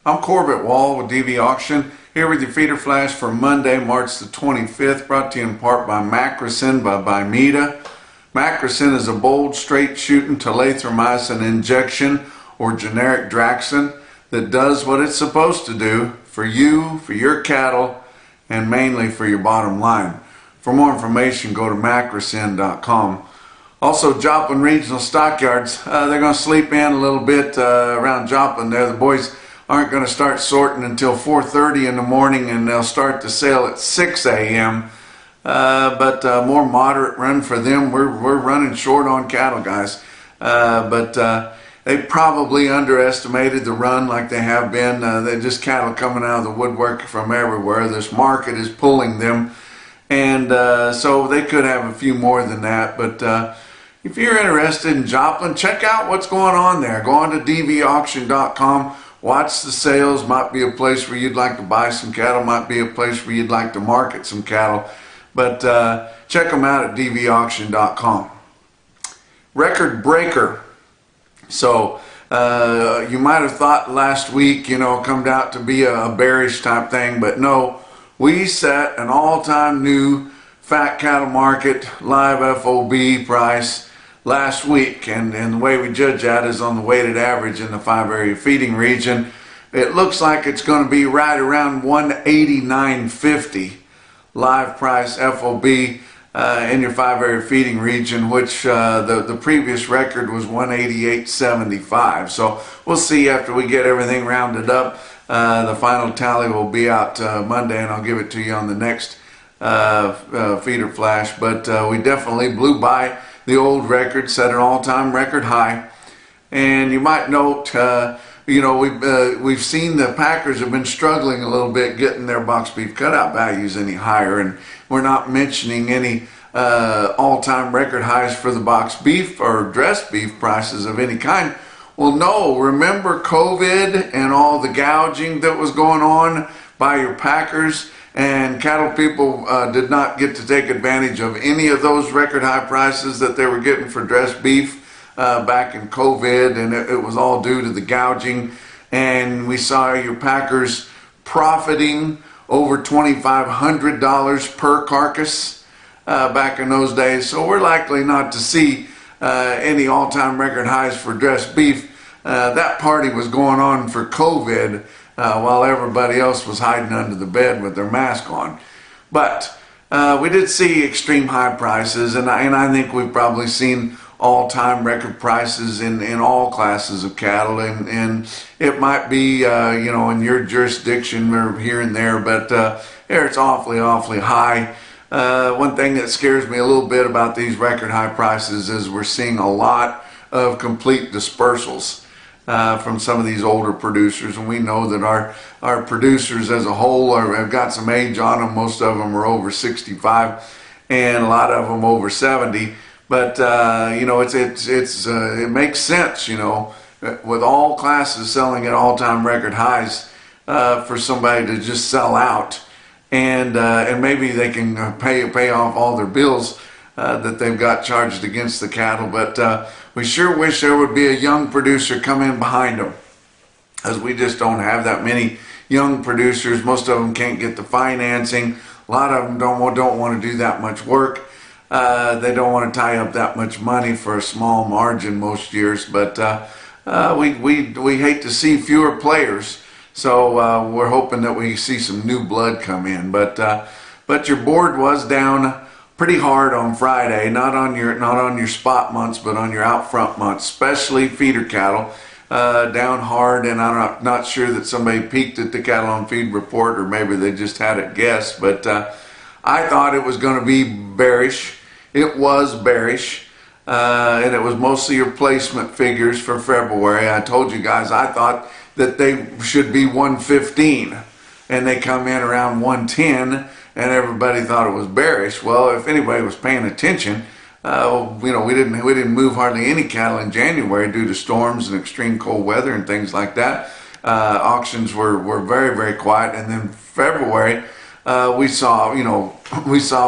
I'm Corbett Wall with DVAuction, here with your feeder flash for Monday, March the 25th, brought to you in part by Macrocin by Bimeda. Macrocin is a bold, straight-shooting telithromycin injection, or generic Draxin, that does what it's supposed to do for you, for your cattle, and mainly for your bottom line. For more information, go to macrocin.com. Also, Joplin Regional Stockyards, they're going to sleep in a little bit around Joplin there. The boys aren't going to start sorting until 4:30 in the morning, and they'll start the sale at 6 a.m. But more moderate run for them. We're running short on cattle, guys. They probably underestimated the run like they have been. They're just cattle coming out of the woodwork from everywhere. This market is pulling them. And so they could have a few more than that. But if you're interested in Joplin, check out what's going on there. Go on to DVAuction.com. Watch the sales. Might be a place where you'd like to buy some cattle. Might be a place where you'd like to market some cattle. But check them out at DVAuction.com. Record breaker. So you might have thought last week, come out to be a bearish type thing. But no, we set an all-time new fat cattle market live FOB price last week, and the way we judge that is on the weighted average in the 5-area feeding region. It looks like it's going to be right around 189.50 live price FOB in your 5-area feeding region, which the previous record was 188.75. So we'll see after we get everything rounded up. The final tally will be out Monday, and I'll give it to you on the next feeder flash. But we definitely blew by the old record, set an all-time record high. And you might note, we've seen the Packers have been struggling a little bit getting their box beef cutout values any higher, and we're not mentioning any all-time record highs for the box beef or dressed beef prices of any kind. Well, no, remember COVID and all the gouging that was going on by your packers, and cattle people did not get to take advantage of any of those record high prices that they were getting for dressed beef back in COVID, and it was all due to the gouging. And we saw your packers profiting over $2,500 per carcass back in those days. So we're likely not to see any all-time record highs for dressed beef. That party was going on for COVID while everybody else was hiding under the bed with their mask on. But we did see extreme high prices, and I think we've probably seen all-time record prices in all classes of cattle, and it might be in your jurisdiction or here and there, but here it's awfully high. One thing that scares me a little bit about these record high prices is we're seeing a lot of complete dispersals from some of these older producers, and we know that our producers as a whole have got some age on them. Most of them are over 65, and a lot of them over 70. But it makes sense, with all classes selling at all-time record highs, for somebody to just sell out, and maybe they can pay off all their bills that they've got charged against the cattle. But we sure wish there would be a young producer come in behind them, as we just don't have that many young producers. Most of them can't get the financing. A lot of them don't want to do that much work. They don't want to tie up that much money for a small margin most years. But we hate to see fewer players. So we're hoping that we see some new blood come in. But your board was down pretty hard on Friday, not on your spot months, but on your out front months, especially feeder cattle, down hard. And I'm not sure that somebody peeked at the cattle on feed report, or maybe they just had it guessed. But I thought it was going to be bearish. It was bearish, and it was mostly your placement figures for February. I told you guys I thought that they should be 115, and they come in around 110. And everybody thought it was bearish. Well, if anybody was paying attention, we didn't move hardly any cattle in January due to storms and extreme cold weather and things like that. Auctions were very quiet, and then February we saw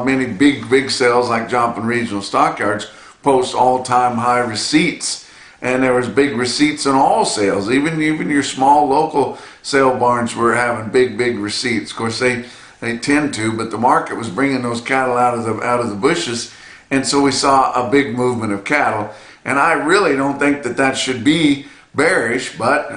many big sales like Joplin Regional Stockyards post all-time high receipts, and there was big receipts on all sales. Even your small local sale barns were having big receipts. Of course, they tend to, but the market was bringing those cattle out of the bushes, and so we saw a big movement of cattle. And I really don't think that should be bearish, but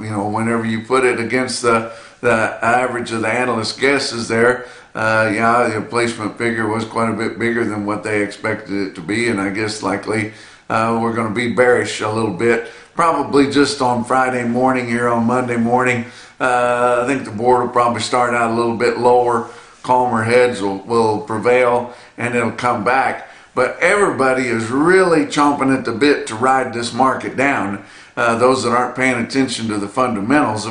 whenever you put it against the average of the analyst guesses there, yeah, the placement figure was quite a bit bigger than what they expected it to be, and I guess likely we're going to be bearish a little bit, probably just on Friday morning. Here on Monday morning, I think the board will probably start out a little bit lower, calmer heads will prevail, and it'll come back. But everybody is really chomping at the bit to ride this market down. Those that aren't paying attention to the fundamentals.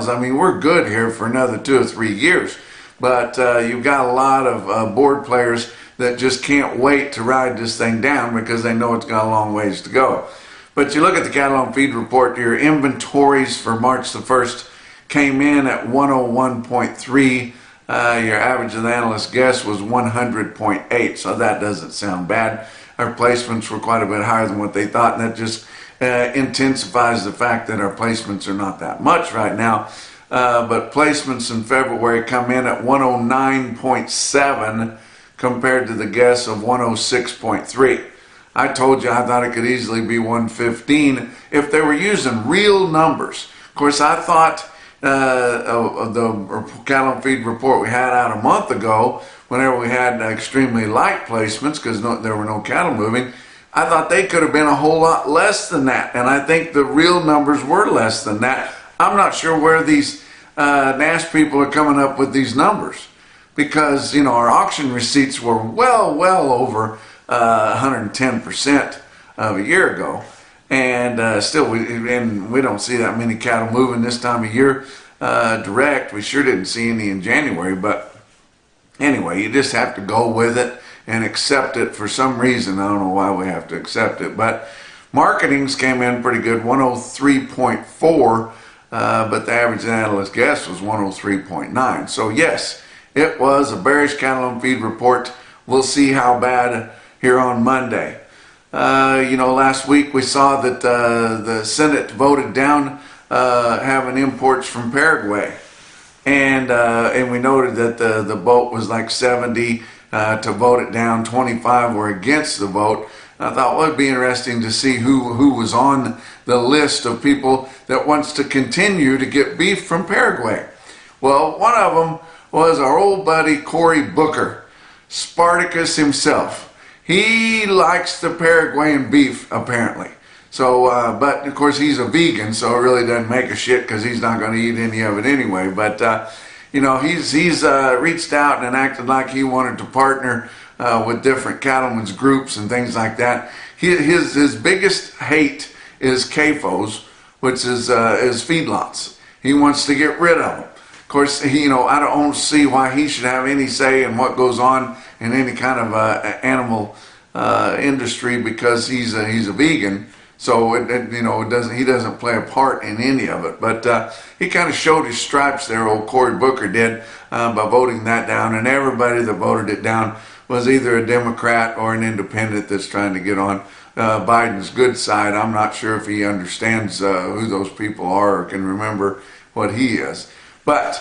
I mean, we're good here for another 2 or 3 years. But you've got a lot of board players that just can't wait to ride this thing down because they know it's got a long ways to go. But you look at the cattle on feed report, your inventories for March the 1st came in at 101.3. Your average of the analyst guess was 100.8, so that doesn't sound bad. Our placements were quite a bit higher than what they thought, and that just intensifies the fact that our placements are not that much right now. But placements in February come in at 109.7 compared to the guess of 106.3. I told you I thought it could easily be 115 if they were using real numbers. Of course, I thought the cattle on feed report we had out a month ago, whenever we had extremely light placements because there were no cattle moving, I thought they could have been a whole lot less than that, and I think the real numbers were less than that. I'm not sure where these NASH people are coming up with these numbers, because our auction receipts were well over 110% of a year ago, and still we don't see that many cattle moving this time of year direct. We sure didn't see any in January, but anyway, you just have to go with it and accept it for some reason. I don't know why we have to accept it, but marketings came in pretty good, 103.4, but the average analyst guess was 103.9. So yes, it was a bearish cattle on feed report. We'll see how bad here on Monday. Last week we saw that the Senate voted down having imports from Paraguay, and we noted that the vote was like 70 to vote it down. 25 were against the vote. I thought, well, it'd be interesting to see who was on the list of people that wants to continue to get beef from Paraguay. Well, one of them was our old buddy Cory Booker, Spartacus himself. He likes the Paraguayan beef, apparently. So, but of course he's a vegan, so it really doesn't make a shit because he's not going to eat any of it anyway. But he's reached out and acted like he wanted to partner with different cattlemen's groups and things like that. His biggest hate is CAFOs, which is feedlots. He wants to get rid of them. Of course, I don't see why he should have any say in what goes on in any kind of animal industry, because he's a vegan. So he doesn't play a part in any of it. But he kind of showed his stripes there, old Cory Booker did, by voting that down. And everybody that voted it down was either a Democrat or an independent that's trying to get on Biden's good side. I'm not sure if he understands who those people are or can remember what he is. But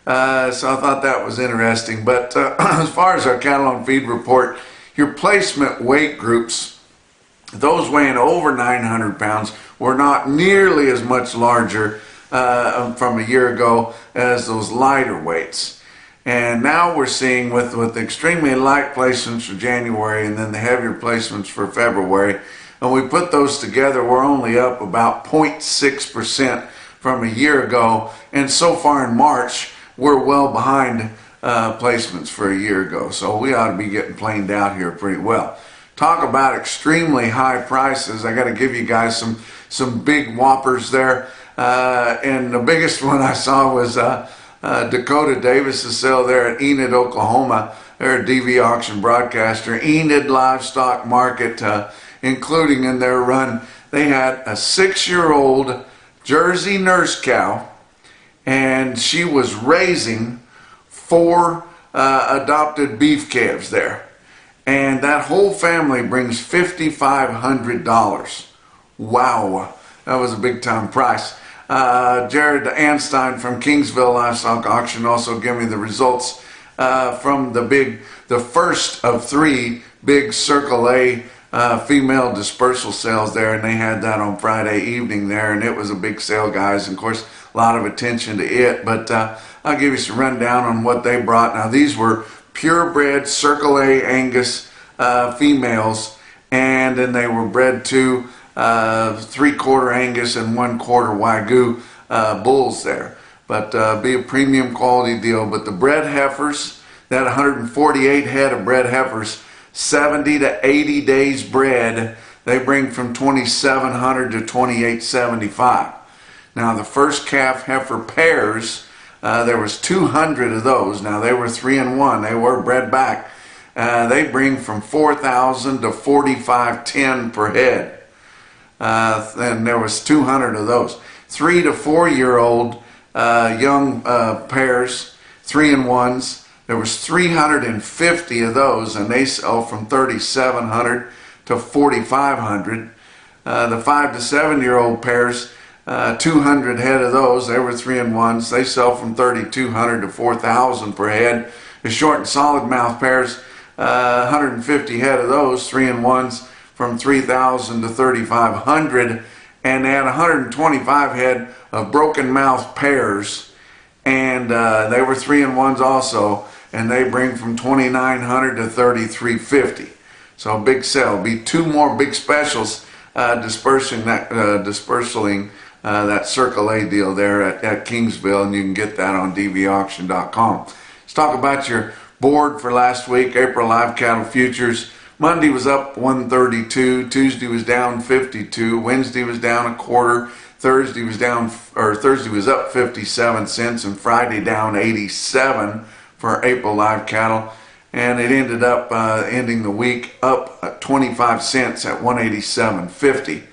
so I thought that was interesting. But as far as our cattle on feed report, your placement weight groups, those weighing over 900 pounds, were not nearly as much larger from a year ago as those lighter weights. And now we're seeing with extremely light placements for January and then the heavier placements for February, and we put those together, we're only up about 0.6% from a year ago. And so far in March, we're well behind placements for a year ago. So we ought to be getting planed out here pretty well. Talk about extremely high prices. I got to give you guys some big whoppers there. And the biggest one I saw was Dakota Davis's sale there at Enid, Oklahoma. They're a DVAuction broadcaster. Enid Livestock Market, including in their run, they had a 6-year-old Jersey nurse cow, and she was raising 4 adopted beef calves there. And that whole family brings $5,500. Wow, that was a big time price. Jared Anstein from Kingsville Livestock Auction also gave me the results from the first of 3 big Circle A female dispersal sales there, and they had that on Friday evening there, and it was a big sale, guys, and of course a lot of attention to it. But I'll give you some rundown on what they brought. Now, these were purebred Circle A Angus females, and then they were bred to 3/4 Angus and 1/4 Wagyu bulls there. But be a premium quality deal. But the bred heifers, that 148 head of bred heifers, 70 to 80 days bred, they bring from $2,700 to $2,875. Now, the first calf heifer pairs, there was 200 of those. Now, they were 3 and 1. They were bred back. They bring from $4,000 to $4,510 per head. And there was 200 of those. 3 to 4 year old young pairs, 3 and 1s. There was 350 of those, and they sell from $3,700 to $4,500. The 5 to 7 year old pairs, 200 head of those. They were 3 and 1s. They sell from $3,200 to $4,000 per head. The short and solid mouth pairs, 150 head of those, 3 and 1s, from $3,000 to $3,500, and they had 125 head of broken mouth pairs, and they were 3 and 1s also, and they bring from $2,900 to $3,350. So a big sale. Be 2 more big specials dispersing that Circle A deal there at Kingsville, and you can get that on DVAuction.com. Let's talk about your board for last week. April live cattle futures. Monday was up 132, Tuesday was down 52, Wednesday was down 1/4, Thursday was up 57 cents, and Friday down 87 for April live cattle, and it ended up ending the week up 25 cents at 187.50.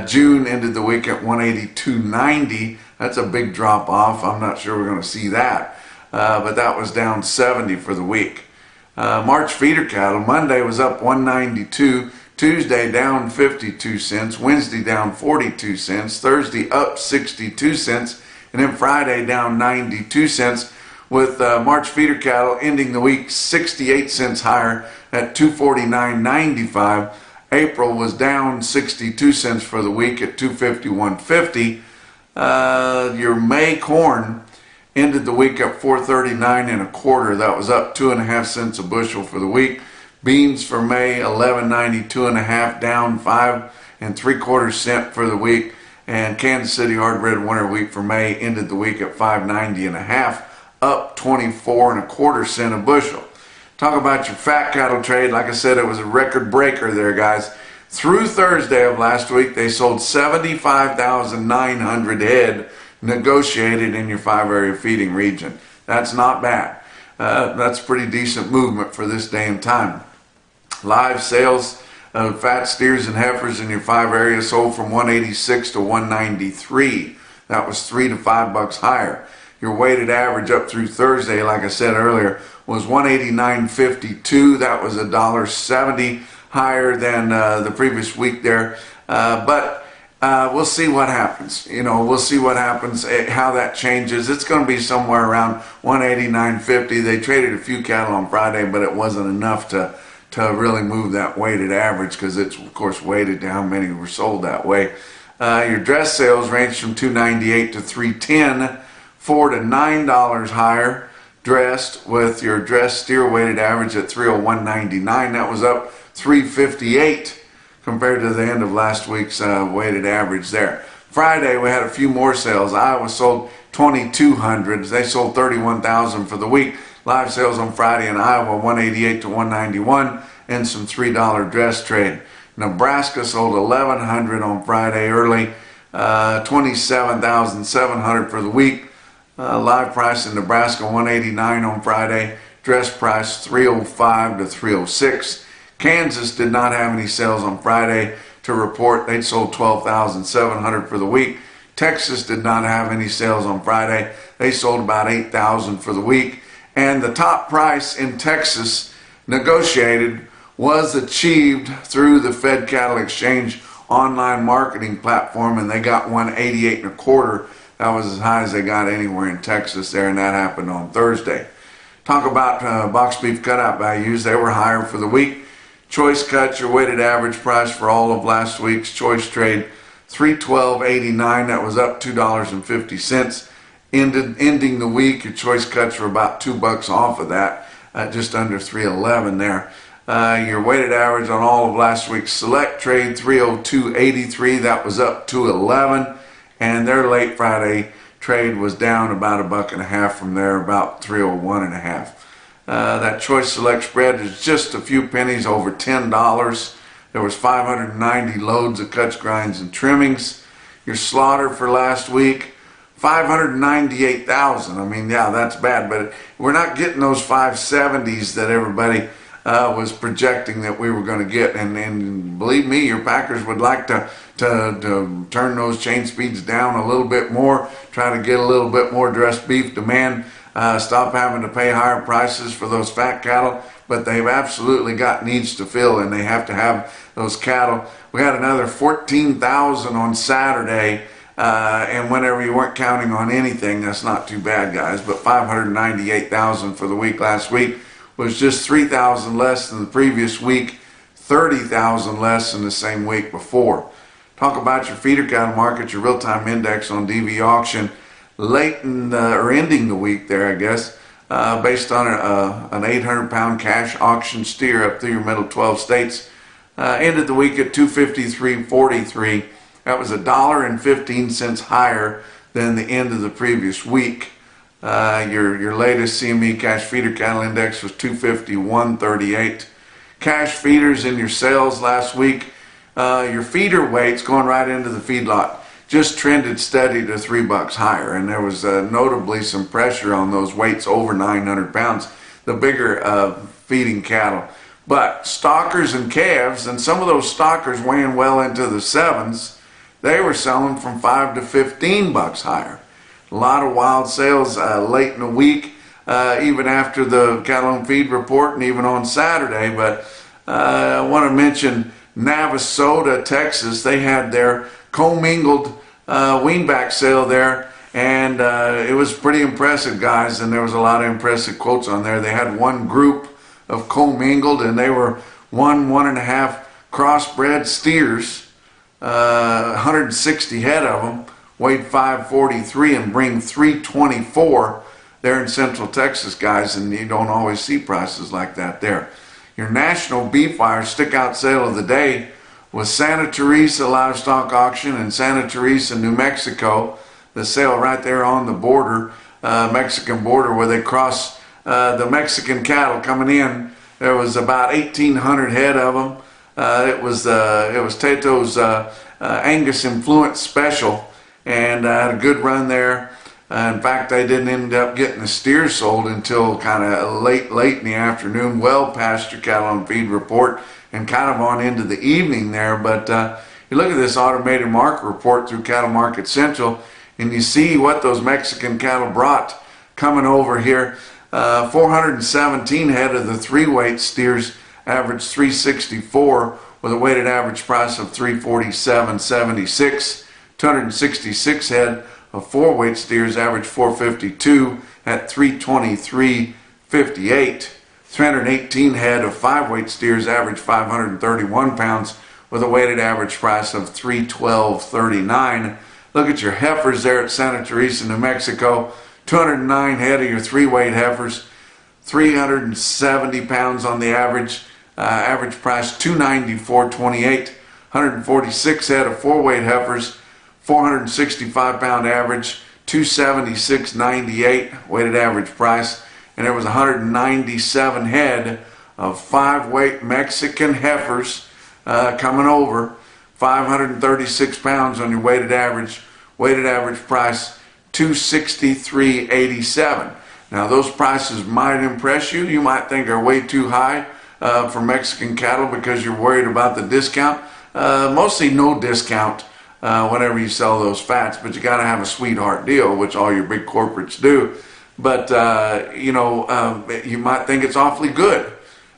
June ended the week at 182.90. That's a big drop off. I'm not sure we're going to see that, but that was down 70 for the week. March feeder cattle, Monday was up 192, Tuesday down 52 cents, Wednesday down 42 cents, Thursday up 62 cents, and then Friday down 92 cents, with March feeder cattle ending the week 68 cents higher at 249.95. April was down 62 cents for the week at 251.50. Your May corn ended the week at 439 1/4. That was up 2.5 cents a bushel for the week. Beans for May 11.92 1/2, down 5 3/4 cents for the week. And Kansas City hard red winter wheat for May ended the week at 5.90 1/2, up 24 1/4 cents a bushel. Talk about your fat cattle trade. Like I said, it was a record breaker there, guys. Through Thursday of last week, they sold 75,900 head negotiated in your 5-area feeding region. That's not bad. That's pretty decent movement for this day and time. Live sales of fat steers and heifers in your 5 areas sold from 186 to 193. That was $3 to $5 higher. Your weighted average up through Thursday, like I said earlier, was 189.52. That was $1.70 higher than the previous week there. But we'll see what happens. We'll see what happens, how that changes. It's going to be somewhere around 189.50. They traded a few cattle on Friday, but it wasn't enough to really move that weighted average, because it's, of course, weighted to how many were sold that way. Your dress sales ranged from $298 to $310, $4 to $9 higher dressed, with your dress steer weighted average at $301.99. That was up $358 compared to the end of last week's weighted average there. Friday, we had a few more sales. Iowa sold 2,200. They sold 31,000 for the week. Live sales on Friday in Iowa, 188 to 191, and some $3 dress trade. Nebraska sold 1,100 on Friday early, 27,700 for the week. Live price in Nebraska, 189 on Friday. Dress price, 305 to 306. Kansas did not have any sales on Friday to report. They sold 12,700 for the week. Texas did not have any sales on Friday. They sold about 8,000 for the week. And the top price in Texas negotiated was achieved through the Fed Cattle Exchange online marketing platform, and they got 188 and a quarter. That was as high as they got anywhere in Texas there, and that happened on Thursday. Talk about box beef cutout values. They were higher for the week. Choice cuts, your weighted average price for all of last week's choice trade, $312.89. That was up $2.50. Ending the week, your choice cuts were about $2 off of that, just under $311 there. Your weighted average on all of last week's select trade, $302.83. That was up $211, and their late Friday trade was down about $1.50 from there, about $301.50. That choice select spread is just a few pennies over $10. There was 590 loads of cuts, grinds, and trimmings. Your slaughter for last week, 598,000. I mean, yeah, that's bad, but we're not getting those 570s that everybody was projecting that we were going to get. And believe me, your packers would like to turn those chain speeds down a little bit more, try to get a little bit more dressed beef demand, stop having to pay higher prices for those fat cattle. But they've absolutely got needs to fill, and they have to have those cattle. We had another 14,000 on Saturday, and whenever you weren't counting on anything, that's not too bad, guys. But 598,000 for the week last week was just 3,000 less than the previous week, 30,000 less than the same week before. Talk about your feeder cattle market, your real-time index on DVAuction, late in or ending the week there, I guess, based on an 800-pound cash auction steer up through your middle 12 states, ended the week at $253.43. That was $1.15 higher than the end of the previous week. Your latest CME cash feeder cattle index was 251.38. Cash feeders in your sales last week, your feeder weights going right into the feedlot just trended steady to $3 higher, and there was notably some pressure on those weights over 900 pounds, the bigger feeding cattle. But stockers and calves, and some of those stockers weighing well into the 7s, they were selling from $5 to $15 higher. A lot of wild sales late in the week, even after the cattle and feed report, and even on Saturday. But I want to mention Navasota, Texas. They had their commingled weanback sale there, and it was pretty impressive, guys, and there was a lot of impressive quotes on there. They had one group of commingled, and they were 1.5 crossbred steers, 160 head of them, weighed 543 and bring 324 there in Central Texas, guys, and you don't always see prices like that there. Your NationalBeefWire stick-out sale of the day was Santa Teresa Livestock Auction in Santa Teresa, New Mexico. The sale right there on the border, Mexican border, where they cross the Mexican cattle coming in. There was about 1,800 head of them. It was Tato's Angus Influence Special, and had a good run there. In fact, they didn't end up getting the steers sold until kind of late in the afternoon, well past your cattle and feed report, and kind of on into the evening there. But you look at this automated market report through Cattle Market Central, and you see what those Mexican cattle brought coming over here. 417 head of the 3-weight steers averaged 364 with a weighted average price of 347.76. 266 head of 4-weight steers averaged 452 at 323.58. 318 head of 5-weight steers averaged 531 pounds with a weighted average price of 312.39. Look at your heifers there at Santa Teresa, New Mexico. 209 head of your 3-weight heifers, 370 pounds on the average. Average price $294.28. 146 head of 4-weight heifers, 465 pound average, $276.98 weighted average price. And there was 197 head of 5-weight Mexican heifers coming over, 536 pounds on your weighted average price $263.87. Now those prices might impress you. You might think are way too high for Mexican cattle because you're worried about the discount. Mostly no discount whenever you sell those fats, but you got to have a sweetheart deal, which all your big corporates do. But you might think it's awfully good,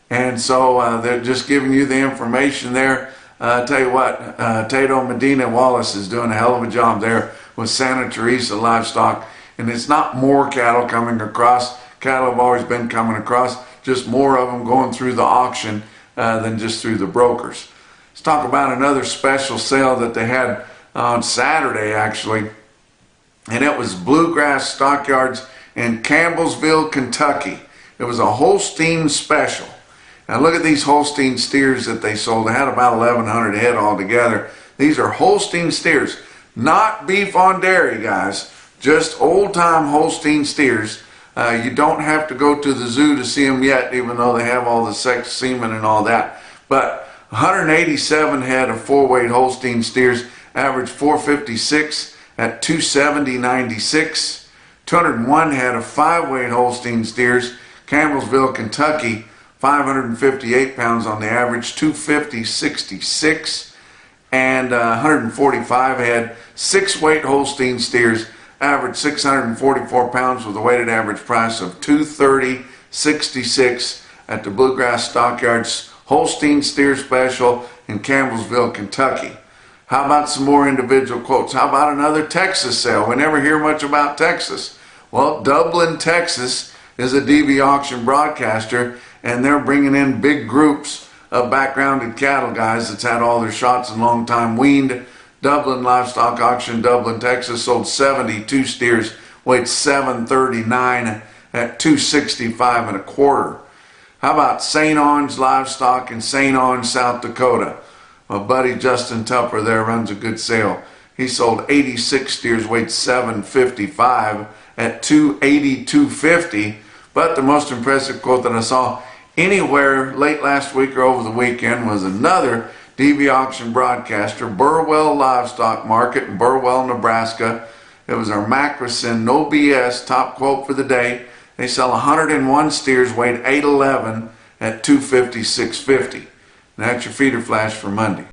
and so they're just giving you the information there. Tell you what, Tato Medina Wallace is doing a hell of a job there with Santa Teresa livestock. And it's not more cattle coming across. Cattle have always been coming across, just more of them going through the auction than just through the brokers. Let's talk about another special sale that they had on Saturday, actually. And it was Bluegrass Stockyards in Campbellsville, Kentucky. It was a Holstein special. Now look at these Holstein steers that they sold. They had about 1,100 head altogether. These are Holstein steers, not beef on dairy, guys. Just old-time Holstein steers. You don't have to go to the zoo to see them yet, even though they have all the sex semen and all that. But 187 head of 4-weight Holstein steers, average 456 at 270.96. 201 head of 5-weight Holstein steers, Campbellsville, Kentucky, 558 pounds on the average, 250.66. And 145 head 6-weight Holstein steers, average 644 pounds with a weighted average price of 230.66 at the Bluegrass Stockyards Holstein Steer Special in Campbellsville, Kentucky. How about some more individual quotes? How about another Texas sale? We never hear much about Texas. Well, Dublin, Texas is a DVAuction broadcaster, and they're bringing in big groups of backgrounded cattle guys that's had all their shots and long time weaned. Dublin Livestock Auction, Dublin, Texas, sold 72 steers, weighed 739 at 265 and a quarter. How about St. Onge Livestock in St. Onge, South Dakota? My buddy Justin Tupper there runs a good sale. He sold 86 steers, weighed 755 at 280.250. But the most impressive quote that I saw anywhere late last week or over the weekend was another DVAuction broadcaster, Burwell Livestock Market in Burwell, Nebraska. It was our Macrocin No BS top quote for the day. They sell 101 steers, weighed 811 at 250.650. And that's your feeder flash for Monday.